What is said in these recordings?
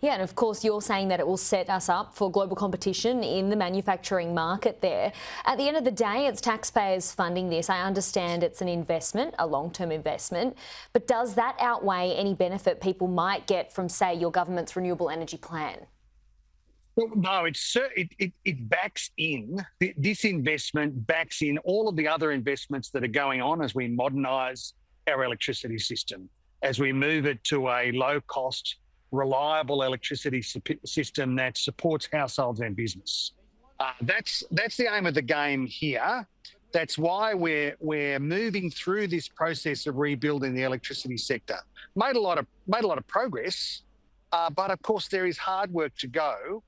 Yeah, and of course you're saying that it will set us up for global competition in the manufacturing market there. At the end of the day, it's taxpayers funding this. I understand it's an investment, a long-term investment, but does that outweigh any benefit people might get from, say, your government's renewable energy plan? Well, no, it backs in, this investment backs in all of the other investments that are going on as we modernise our electricity system, as we move it to a low-cost, reliable electricity system that supports households and business. That's the aim of the game here. That's why we're moving through this process of rebuilding the electricity sector. Made a lot of progress, but of course there is hard work to go.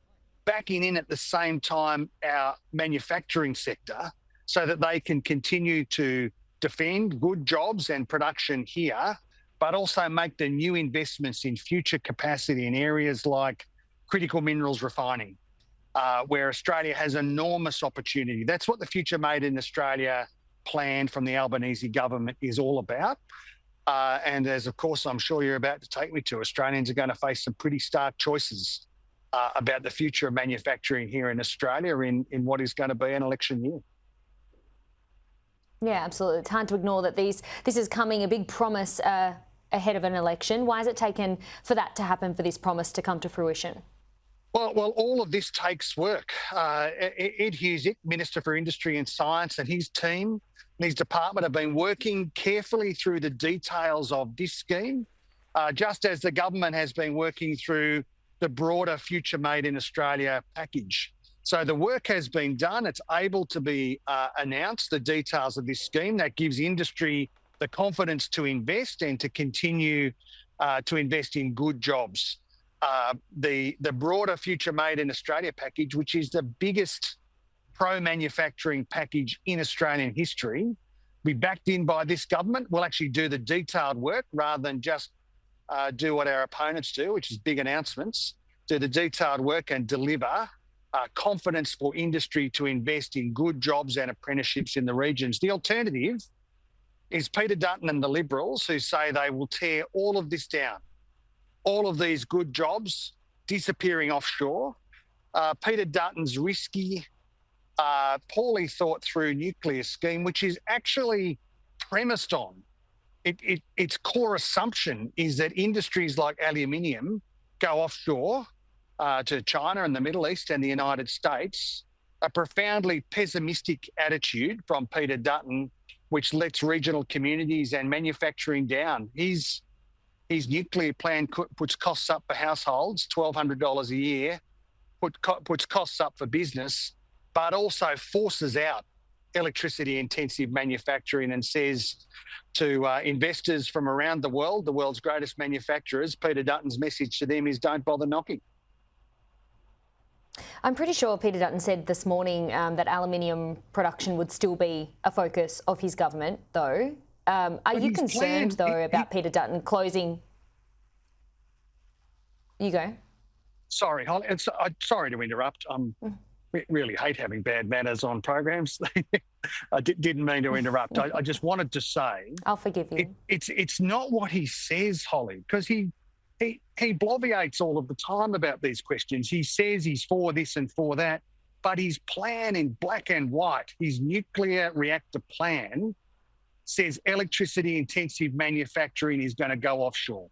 Backing in at the same time our manufacturing sector, so that they can continue to defend good jobs and production here, but also make the new investments in future capacity in areas like critical minerals refining, where Australia has enormous opportunity. That's what the Future Made in Australia plan from the Albanese government is all about. And as, of course, I'm sure you're about to take me to, Australians are going to face some pretty stark choices about the future of manufacturing here in Australia in what is going to be an election year. Yeah, absolutely. It's hard to ignore that this is coming, a big promise ahead of an election. Why has it taken for that to happen, for this promise to come to fruition? Well, all of this takes work. Ed Husic, Minister for Industry and Science, and his team and his department have been working carefully through the details of this scheme, just as the government has been working through the broader Future Made in Australia package. So the work has been done. It's able to be announced, the details of this scheme. That gives industry the confidence to invest and to continue to invest in good jobs. The broader Future Made in Australia package, which is the biggest pro-manufacturing package in Australian history, be backed in by this government. Will actually do the detailed work rather than just do what our opponents do, which is big announcements, do the detailed work and deliver confidence for industry to invest in good jobs and apprenticeships in the regions. The alternative is Peter Dutton and the Liberals, who say they will tear all of this down, all of these good jobs disappearing offshore. Peter Dutton's risky, poorly thought through nuclear scheme, which is actually premised on, its core assumption is that industries like aluminium go offshore to China and the Middle East and the United States. A profoundly pessimistic attitude from Peter Dutton, which lets regional communities and manufacturing down. His nuclear plan puts costs up for households, $1,200 a year, puts costs up for business, but also forces out electricity-intensive manufacturing and says to investors from around the world's greatest manufacturers, Peter Dutton's message to them is don't bother knocking. I'm pretty sure Peter Dutton said this morning that aluminium production would still be a focus of his government, though. Are you concerned, though, about Peter Dutton closing? You go. Sorry, Holly. Sorry to interrupt. Really hate having bad manners on programs. I didn't mean to interrupt. I just wanted to say, I'll forgive you. It's not what he says, Holly, because he bloviates all of the time about these questions. He says he's for this and for that, but his plan in black and white, his nuclear reactor plan, says electricity-intensive manufacturing is going to go offshore.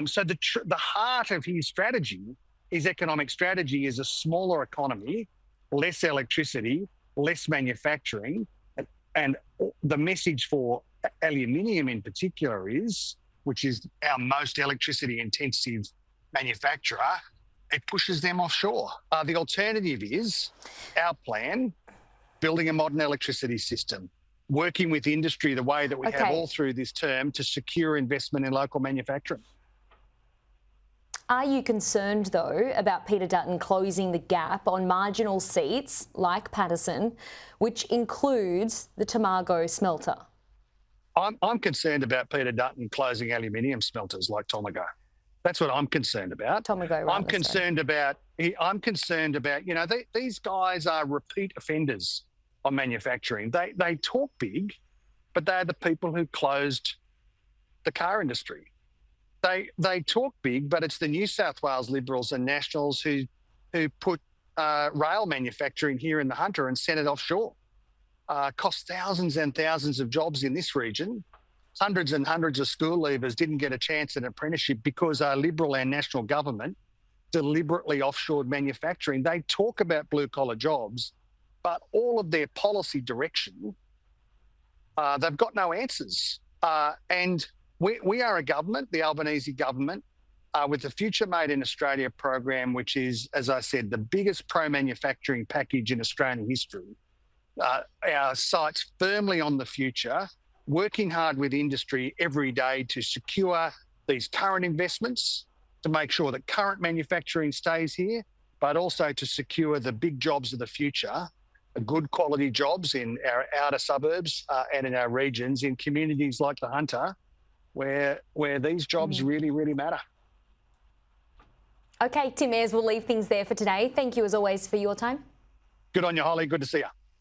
So the heart of his strategy, his economic strategy, is a smaller economy, less electricity, less manufacturing, and the message for aluminium in particular is, which is our most electricity-intensive manufacturer, it pushes them offshore. The alternative is our plan, building a modern electricity system, working with industry the way that we have all through this term to secure investment in local manufacturing. Are you concerned, though, about Peter Dutton closing the gap on marginal seats like Paterson, which includes the Tomago smelter? I'm concerned about Peter Dutton closing aluminium smelters like Tomago. That's what I'm concerned about. Tomago, I'm concerned about, these guys are repeat offenders on manufacturing. They talk big, but they're the people who closed the car industry. They talk big, but it's the New South Wales Liberals and Nationals who put rail manufacturing here in the Hunter and sent it offshore. Cost thousands and thousands of jobs in this region. Hundreds and hundreds of school leavers didn't get a chance at an apprenticeship because our Liberal and National government deliberately offshored manufacturing. They talk about blue-collar jobs, but all of their policy direction, they've got no answers. And we are a government, the Albanese government, with the Future Made in Australia program, which is, as I said, the biggest pro-manufacturing package in Australian history. Our sights firmly on the future, working hard with industry every day to secure these current investments, to make sure that current manufacturing stays here, but also to secure the big jobs of the future, good quality jobs in our outer suburbs and in our regions, in communities like the Hunter, where these jobs really, really matter. Okay, Tim Ayres, we'll leave things there for today. Thank you as always for your time. Good on you, Holly. Good to see you.